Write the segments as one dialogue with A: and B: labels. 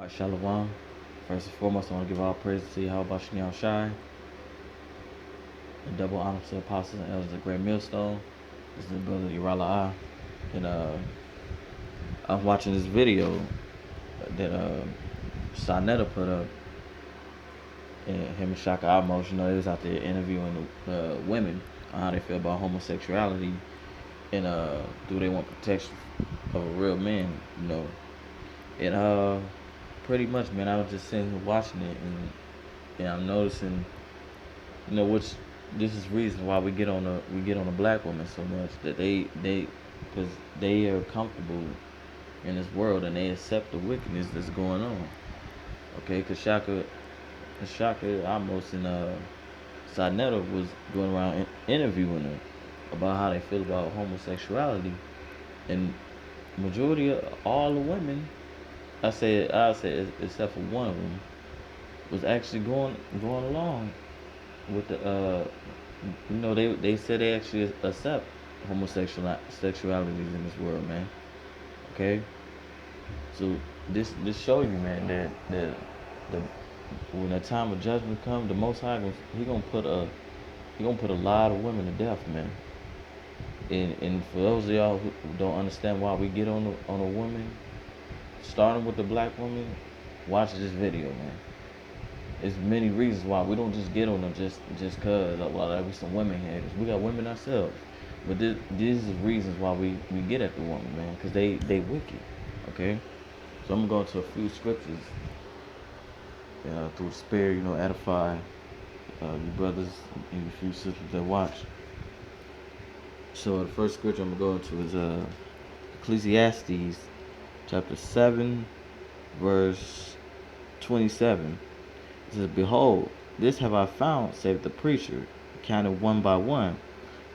A: Shalom. First and foremost, I want to give all praise to Yahweh Shem Shai, and double honor to the apostles and elders of Great Millstone. This is the brother Urala Ah. And I'm watching this video that Sonetta put up, and him and Shaka Almos, they was out there interviewing the women on how they feel about homosexuality and do they want protection of a real man, And pretty much, man, I was just sitting here watching it, and I'm noticing, which this is reason why we get on a black woman so much, that because they are comfortable in this world and they accept the wickedness that's going on. Okay, because Shaka almost in Sinetta was going around interviewing her about how they feel about homosexuality, and majority of all the women, I said except for one of them, was actually going along with the they said they actually accept homosexualities in this world, man. Okay, so this show you, man, that the when the time of judgment comes, the Most High he gonna put a lot of women to death, man. And for those of y'all who don't understand why we get on a woman, starting with the black woman, watch this video, man. There's many reasons why we don't just get on them just cause there be some women haters. We got women ourselves, but these are reasons why we get at the woman, man, because they wicked. Okay, so I'm gonna go into a few scriptures through the spirit, edify you brothers and a few sisters that watch. So the first scripture I'm gonna go into is Ecclesiastes chapter 7, verse 27. It says, "Behold, this have I found, saith the preacher, counted one by one,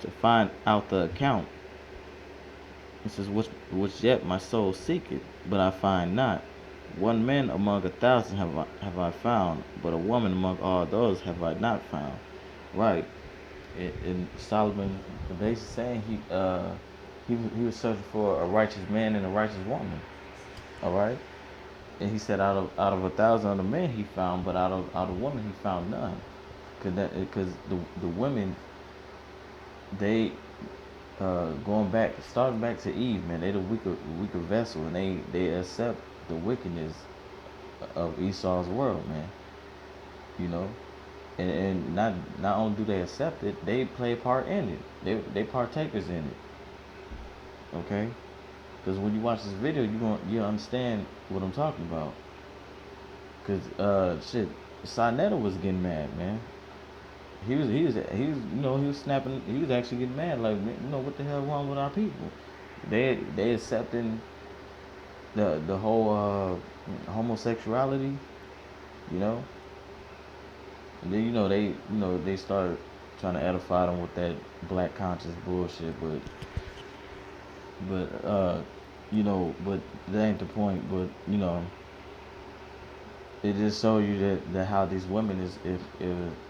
A: to find out the account. It says, which yet my soul seeketh, but I find not. One man among 1,000 have I found, but a woman among all those have I not found." Right. And Solomon basically saying he was searching for a righteous man and a righteous woman. All right. And he said out of 1,000 other men he found, but out of women he found none. Because the women, they starting back to Eve, man, they the weaker vessel, and they accept the wickedness of Esau's world, man. You know, and not only do they accept it, they play a part in it. They partakers in it. Okay, because when you watch this video, you understand what I'm talking about. Cause Sinetta was getting mad, man. He was snapping. He was actually getting mad, like, what the hell wrong with our people? They accepting the whole homosexuality, you know. And then they started trying to edify them with that black conscious bullshit, but that ain't the point. But it just shows you that how these women is, if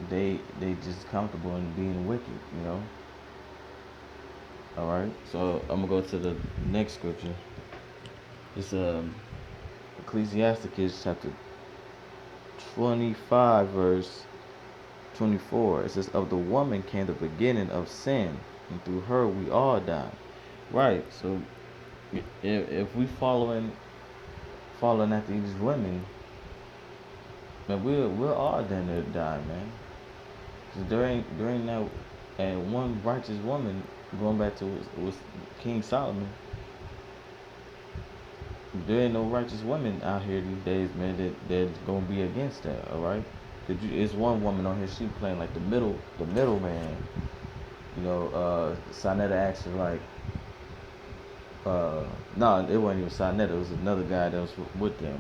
A: they just comfortable in being wicked, All right, so I'm gonna go to the next scripture. It's Ecclesiasticus chapter 25, verse 24. It says, "Of the woman came the beginning of sin, and through her we all die." Right. So if we following after these women, man, we're all done to die, man. Cause there ain't no, and one righteous woman, going back to was King Solomon. There ain't no righteous women out here these days, man, that's gonna be against that. All right. It's one woman on here. She playing like the middle man. Sonetta actually like, no, it wasn't even Sonetta. It was another guy that was with them.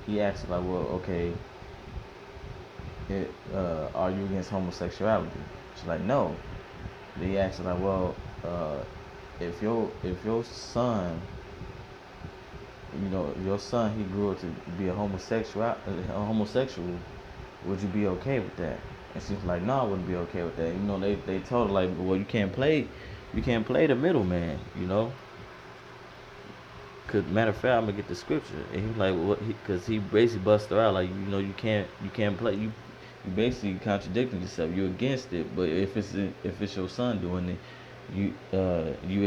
A: He asked like, well, okay, are you against homosexuality? She's like, no. Then he asked like, well, if your son, your son, he grew up to be a homosexual, would you be okay with that? And she's like, no, I wouldn't be okay with that. They told her like, well, you can't play the middleman, Cause matter of fact, I'm gonna get the scripture, and he was like, "What?" Because he basically busted her out like, you can't play. You basically contradicting yourself. You're against it, but if it's your son doing it, you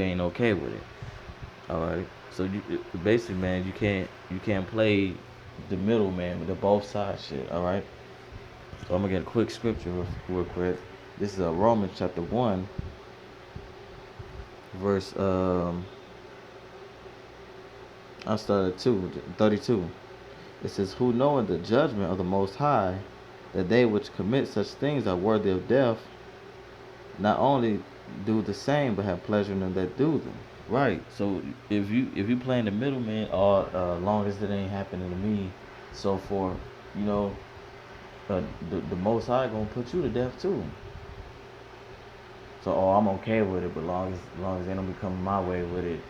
A: ain't okay with it. All right. So basically, man, you can't play the middle man with the both sides shit. All right. So I'm gonna get a quick scripture real quick. This is Romans chapter 1, verse I started at 32. It says, "Who knowing the judgment of the Most High, that they which commit such things are worthy of death, not only do the same, but have pleasure in them that do them." Right. So if you playing the middleman, or long as it ain't happening to me, so forth, you know, the Most High gonna put you to death too. So I'm okay with it, but long as they don't be coming my way with it.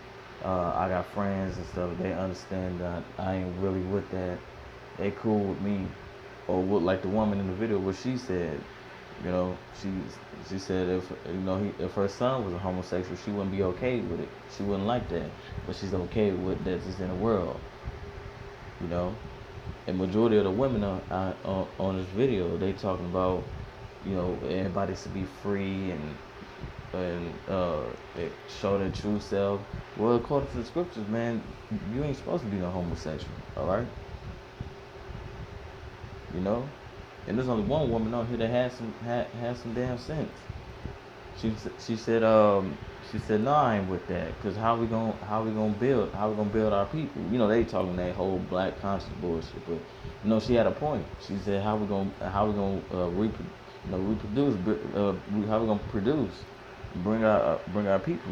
A: I got friends and stuff. They understand that I ain't really with that. They cool with me, or what, like the woman in the video, what she said. You know, she said if if her son was a homosexual, she wouldn't be okay with it. She wouldn't like that, but she's okay with that just in the world. You know, and majority of the women on this video, they talking about everybody should be free and they show their true self. Well, according to the scriptures, man, you ain't supposed to be no homosexual. All right, you know. And there's only one woman on here that has some damn sense. She she said she said no, I ain't with that. Cause how we gonna build our people? They talking that whole black conscious bullshit, but she had a point. She said reproduce, how we gonna produce, bring our people,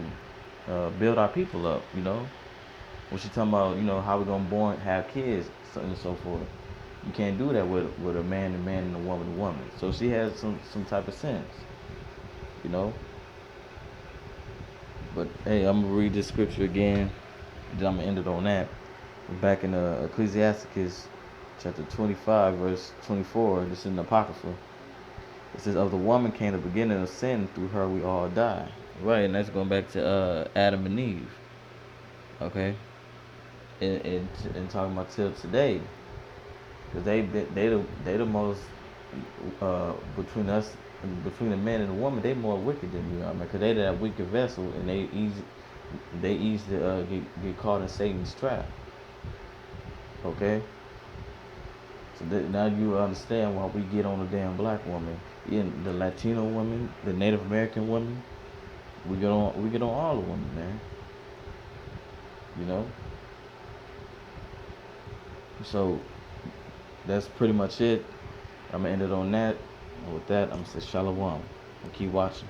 A: build our people up. When she talking about how we gonna born have kids, so and so forth. You can't do that with a man and a woman. So she has some type of sense, you know. But hey, I'm gonna read this scripture again. Then I'm gonna end it on that. Back in Ecclesiasticus chapter 25, verse 24. This is in the Apocrypha. It says, "Of the woman came the beginning of sin; through her we all die." Right, and that's going back to Adam and Eve. Okay, and talking about till today, because they the most between the man and the woman, they more wicked than we are, man. Because they that weaker vessel, and they easily get caught in Satan's trap. Okay, so now you understand why we get on the damn black woman, the Latino woman, the Native American woman. We get on all the women, man. You know. So that's pretty much it. I'm gonna end it on that. And with that, I'm gonna say shalom and keep watching.